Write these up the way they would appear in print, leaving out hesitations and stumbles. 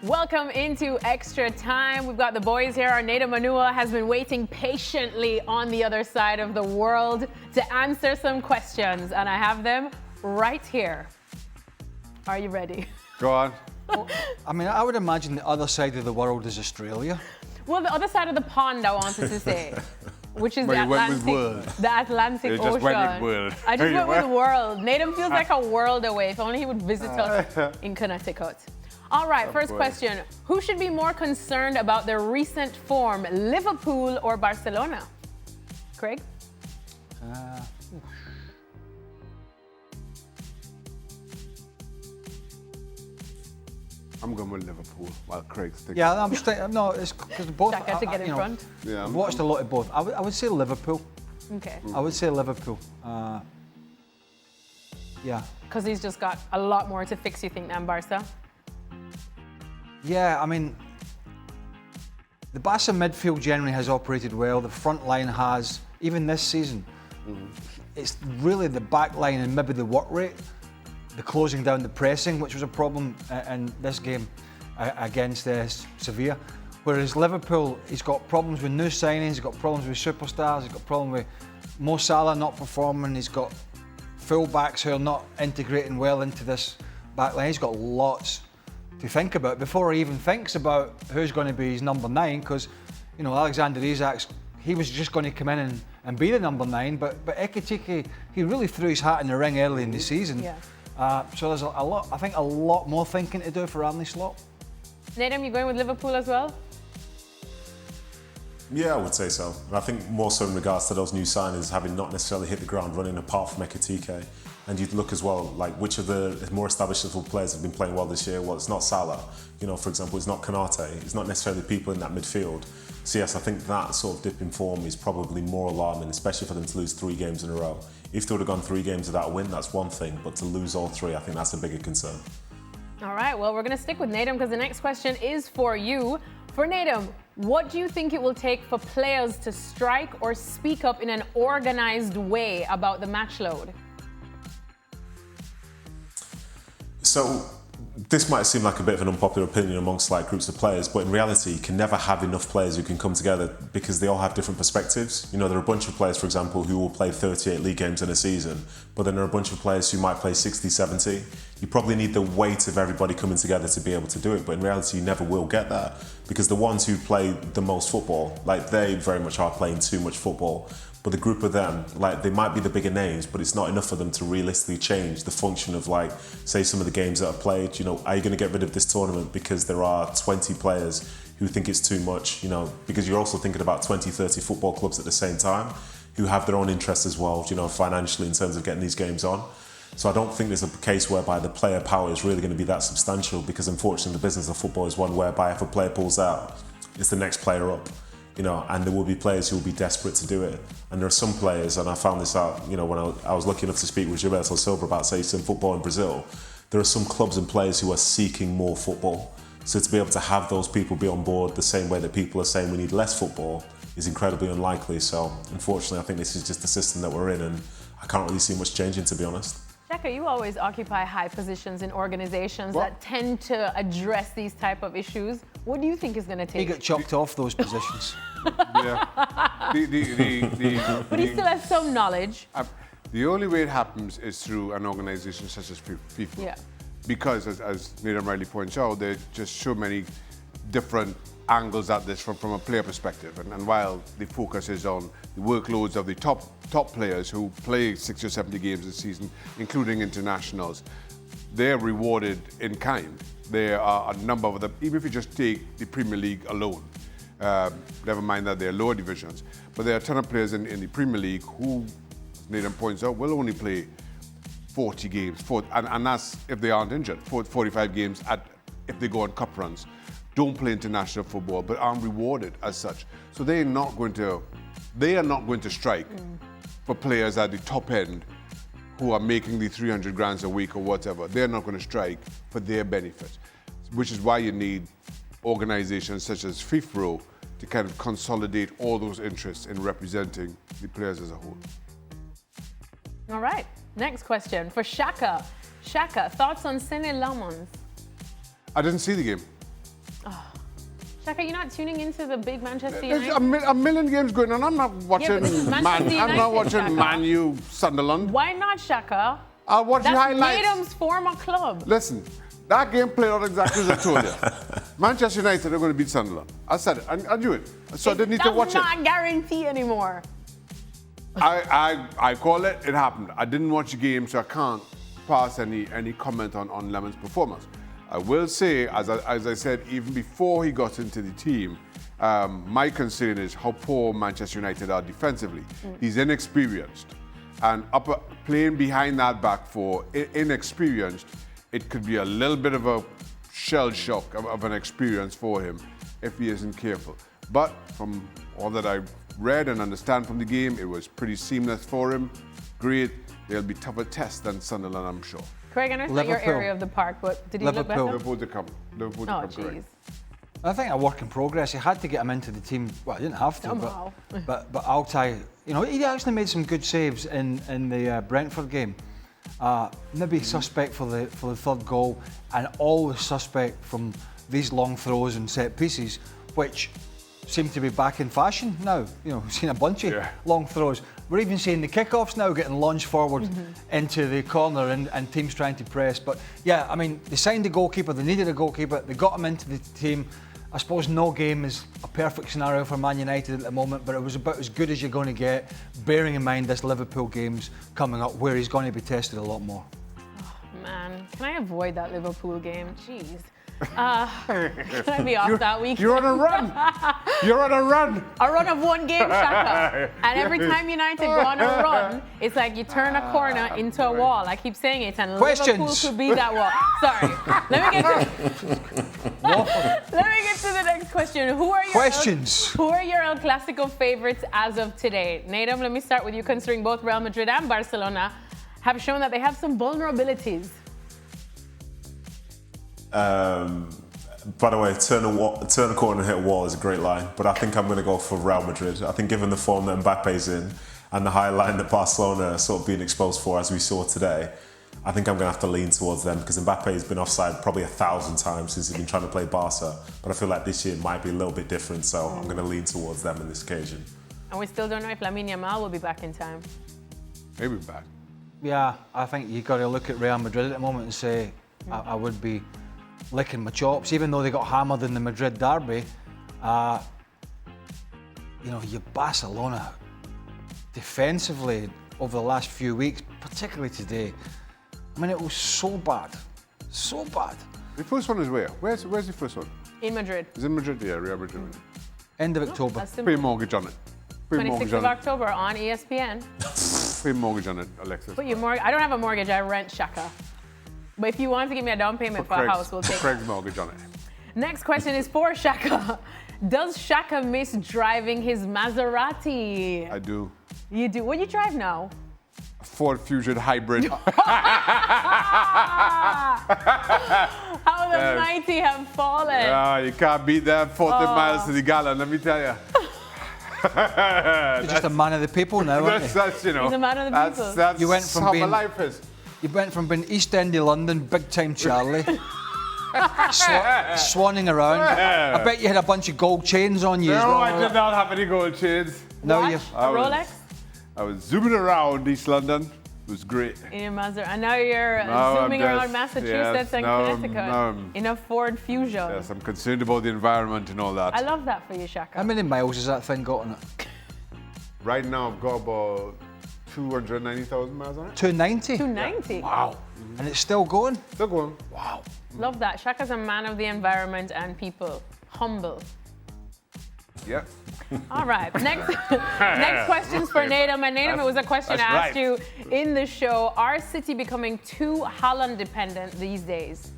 Welcome into Extra Time. We've got the boys here. Our Nedum Onuoha has been waiting patiently on the other side of the world to answer some questions, and I have them right here. Are you ready? Go on. I mean, I would imagine the other side of the world is Australia. Well, the other side of the pond, I wanted to say, which is But the you went with Atlantic, world. the Atlantic You Ocean. just went with world. I just went You with world. Nedum feels like a world away. If only he would visit us in Connecticut. All right, first question. Who should be more concerned about their recent form, Liverpool or Barcelona? Craig? I'm going with Liverpool while Craig's thinking. Yeah, I'm still, no, it's because both. Shaka to get in front. Yeah, I've watched a lot of both. I would say Liverpool. Okay. I would say Liverpool. Yeah. Because he's just got a lot more to fix, you think, than Barca? Yeah, I mean, the Barca midfield generally has operated well. The front line has, even this season. It's really the back line and maybe the work rate, the closing down the pressing, which was a problem in this game against Sevilla. Whereas Liverpool, he's got problems with new signings, he's got problems with superstars, he's got problems with Mo Salah not performing, he's got full-backs who are not integrating well into this back line. He's got lots to think about before he even thinks about who's going to be his number 9, because, you know, Alexander Isak's, he was just going to come in and be the number 9, but Ekitike, he really threw his hat in the ring early in the season. Yeah. So there's a lot, I think, a lot more thinking to do for Arne Slot. Nedum, you going with Liverpool as well? Yeah, I would say so. And I think more so in regards to those new signings having not necessarily hit the ground running apart from Ekitike. And you'd look as well, like which of the more established Liverpool players have been playing well this year? Well, it's not Salah. You know, for example, it's not Konate. It's not necessarily people in that midfield. So yes, I think that sort of dip in form is probably more alarming, especially for them to lose 3 games in a row. If they would have gone 3 games without a win, that's one thing. But to lose all 3, I think that's a bigger concern. All right, well, we're going to stick with Nedum because the next question is for you. For Nedum, what do you think it will take for players to strike or speak up in an organized way about the match load? So this might seem like a bit of an unpopular opinion amongst like groups of players, but in reality, you can never have enough players who can come together because they all have different perspectives. You know, there are a bunch of players, for example, who will play 38 league games in a season, but then there are a bunch of players who might play 60, 70. You probably need the weight of everybody coming together to be able to do it, but in reality, you never will get that because the ones who play the most football, like they very much are playing too much football. But the group of them, like they might be the bigger names, but it's not enough for them to realistically change the function of like, say some of the games that are played. You know, are you going to get rid of this tournament because there are 20 players who think it's too much, you know, because you're also thinking about 20, 30 football clubs at the same time who have their own interests as well, you know, financially in terms of getting these games on. So I don't think there's a case whereby the player power is really going to be that substantial because unfortunately the business of football is one whereby if a player pulls out, it's the next player up. You know, and there will be players who will be desperate to do it. And there are some players, and I found this out, you know, when I was lucky enough to speak with Gilberto Silva about, say, some football in Brazil, there are some clubs and players who are seeking more football. So to be able to have those people be on board the same way that people are saying we need less football is incredibly unlikely. So unfortunately, I think this is just the system that we're in, and I can't really see much changing, to be honest. Shaka, you always occupy high positions in organizations that tend to address these type of issues. What do you think is going to take? He got chopped off those positions. Yeah. But he still has some knowledge. The only way it happens is through an organization such as FIFA. Yeah. Because, as Nedum rightly points out, there are just so many different angles at this from a player perspective. And while the focus is on the workloads of the top players who play 60 or 70 games a season, including internationals, they're rewarded in kind. There are a number of them, even if you just take the Premier League alone, never mind that they're lower divisions, but there are a ton of players in the Premier League who, as Nedum points out, will only play 40 games, and that's if they aren't injured, 45 games if they go on cup runs. Don't play international football, but aren't rewarded as such. So they are not going to strike for players at the top end who are making the 300 grand a week or whatever. They're not going to strike for their benefit, which is why you need organizations such as FIFA to kind of consolidate all those interests in representing the players as a whole. All right, next question for Shaka. Shaka, thoughts on Senne Lammens? I didn't see the game. Shaka, you're not tuning into the big Manchester There's United? a million games going on. I'm not watching but this is Man. Manchester I'm not United, watching Shaka. Man U, Sunderland. Why not, Shaka? I'll watch the That's highlights. Nedum's former club. Listen, that game played out exactly as I told you. Manchester United are going to beat Sunderland. I said it. I knew it. So I didn't need to watch it. That's not guarantee anymore. I call it. It happened. I didn't watch the game, so I can't pass any comment on Lammens' performance. I will say, as I said, even before he got into the team, my concern is how poor Manchester United are defensively. He's inexperienced. And playing behind that back four, inexperienced, it could be a little bit of a shell shock of an experience for him if he isn't careful. But from all that I read and understand from the game, it was pretty seamless for him. Great. They'll be tougher tests than Sunderland, I'm sure. Craig, I know it's not your area of the park, but did he look better? Liverpool to come. Liverpool to Oh, come, jeez. correct. I think a work in progress. He had to get him into the team. Well, he didn't have to, Somehow. but Altai, you know, he actually made some good saves in the Brentford game. Maybe suspect for the third goal, and always suspect from these long throws and set pieces, which seem to be back in fashion now. You know, we've seen a bunch of long throws. We're even seeing the kickoffs now getting launched forward into the corner and teams trying to press. But yeah, I mean, they signed a goalkeeper, they needed a goalkeeper, they got him into the team. I suppose no game is a perfect scenario for Man United at the moment, but it was about as good as you're going to get, bearing in mind this Liverpool game's coming up where he's going to be tested a lot more. Oh, man, can I avoid that Liverpool game? Jeez. Can I be off that week? You're on a run. You're on a run. A run of one game, Shaka. And every time United go on a run, it's like you turn a corner into a wall. I keep saying it, and Questions. Liverpool could be that wall. Sorry. Let me get to the next question. Who are your El Clasico favorites as of today? Nedum, let me start with you, considering both Real Madrid and Barcelona have shown that they have some vulnerabilities. By the way, turn a corner and hit a wall is a great line, but I think I'm going to go for Real Madrid. I think given the form that Mbappe's in and the high line that Barcelona are sort of being exposed for, as we saw today, I think I'm going to have to lean towards them because Mbappe has been offside probably 1,000 times since he's been trying to play Barca, but I feel like this year might be a little bit different, so I'm going to lean towards them in this occasion. And we still don't know if Lamine Yamal will be back in time. Maybe back. Yeah, I think you've got to look at Real Madrid at the moment and say, I would be licking my chops, even though they got hammered in the Madrid derby. You know, your Barcelona defensively over the last few weeks, particularly today, I mean, it was so bad, so bad. The first one is where? Where's the first one? In Madrid. Is it Madrid? Yeah, Real Madrid. End of October. That's simple. Pay mortgage on it. 26th of October on ESPN. Pay mortgage on it, Alexis. Put your mortgage. I don't have a mortgage. I rent, Shaka. But if you want to give me a down payment for a house, we'll take it. Craig's mortgage on it. Next question is for Shaka. Does Shaka miss driving his Maserati? I do. You do. What do you drive now? Ford Fusion hybrid. How the mighty have fallen. Yeah, you can't beat that 40 miles to the gallon, let me tell you. You're just a man of the people now, aren't you? That's, you know, He's a man of the people. That's You went from how being- my life is. You went from being East End of London, big time Charlie, swanning around. I bet you had a bunch of gold chains on you as No, well. I did not have any gold chains. No, Watch, you. a Rolex I was zooming around East London. It was great. in your Maserati. And now you're Now I'm zooming just- around Massachusetts yes, and now I'm- Connecticut now I'm- in a Ford Fusion. Yes, I'm concerned about the environment and all that. I love that for you, Shaka. How many miles has that thing got on it? Right now, I've got about 290,000 miles on it. 290? 290. Wow. And it's still going? Still going. Wow. Love that. Shaka's a man of the environment and people. Humble. Yeah. All right. Next question's for Nedum. And Nedum, it was a question I That's asked right. you in the show. Are City becoming too Haaland dependent these days?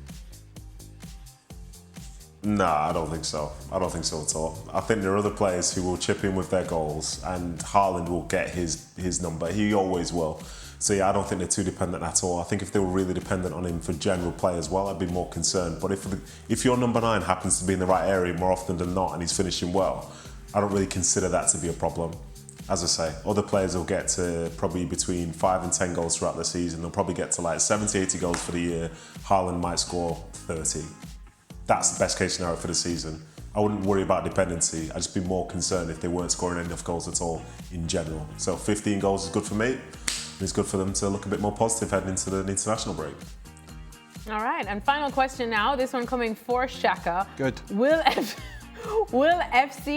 Nah, I don't think so. I don't think so at all. I think there are other players who will chip in with their goals, and Haaland will get his number. He always will. So yeah, I don't think they're too dependent at all. I think if they were really dependent on him for general play as well, I'd be more concerned. But if your number 9 happens to be in the right area more often than not, and he's finishing well, I don't really consider that to be a problem. As I say, other players will get to probably between 5 and 10 goals throughout the season. They'll probably get to like 70, 80 goals for the year. Haaland might score 30. That's the best case scenario for the season. I wouldn't worry about dependency. I'd just be more concerned if they weren't scoring enough goals at all in general. So 15 goals is good for me. It's good for them to look a bit more positive heading into the international break. All right, and final question now. This one coming for Shaka. Good. Will FC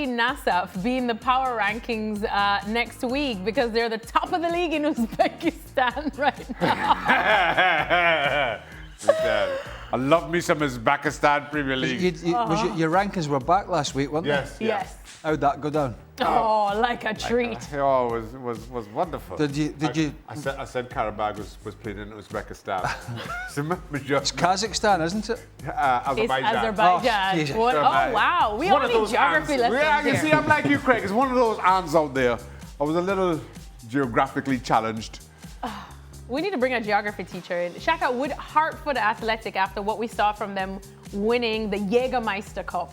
Nasaf be in the power rankings next week because they're the top of the league in Uzbekistan right now? I love me some Uzbekistan Premier League. Your rankings were back last week, weren't Yes. they? Yes. How'd that go down? Oh, like a treat. Oh, it was wonderful. Did you? I said Karabakh was playing in Uzbekistan. It's Kazakhstan, isn't it? It's Azerbaijan. Azerbaijan. Oh, Jesus. Oh, wow. We all need geography lessons Yeah, you here. see, I'm like you, Craig. It's one of those ants out there. I was a little geographically challenged. We need to bring a geography teacher in. Shaka, would Hartford Athletic, after what we saw from them winning the Jägermeister Cup,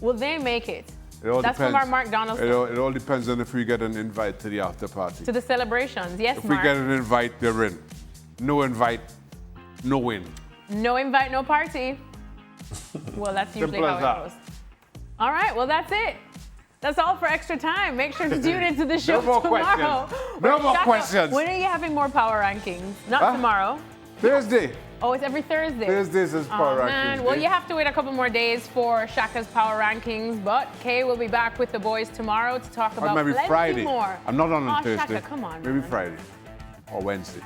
will they make it? That's from our Mark Donaldson. It all depends on if we get an invite to the after party. To the celebrations. Yes, If Mark. we get an invite, they're in. No invite, no win. No invite, no party. Well, that's usually Simple how as it that. goes. All right, well, that's it. That's all for Extra Time. Make sure to tune into the show more tomorrow. questions. No more Shaka, questions. When are you having more power rankings? Not tomorrow. Thursday. Oh, it's every Thursday. Thursdays is power rankings. Man. Well, day. you have to wait a couple more days for Shaka's power rankings, but Kay will be back with the boys tomorrow to talk Or about maybe plenty Friday. more. I'm not on Oh, Thursday. Shaka, come on, Maybe man. Friday or Wednesday.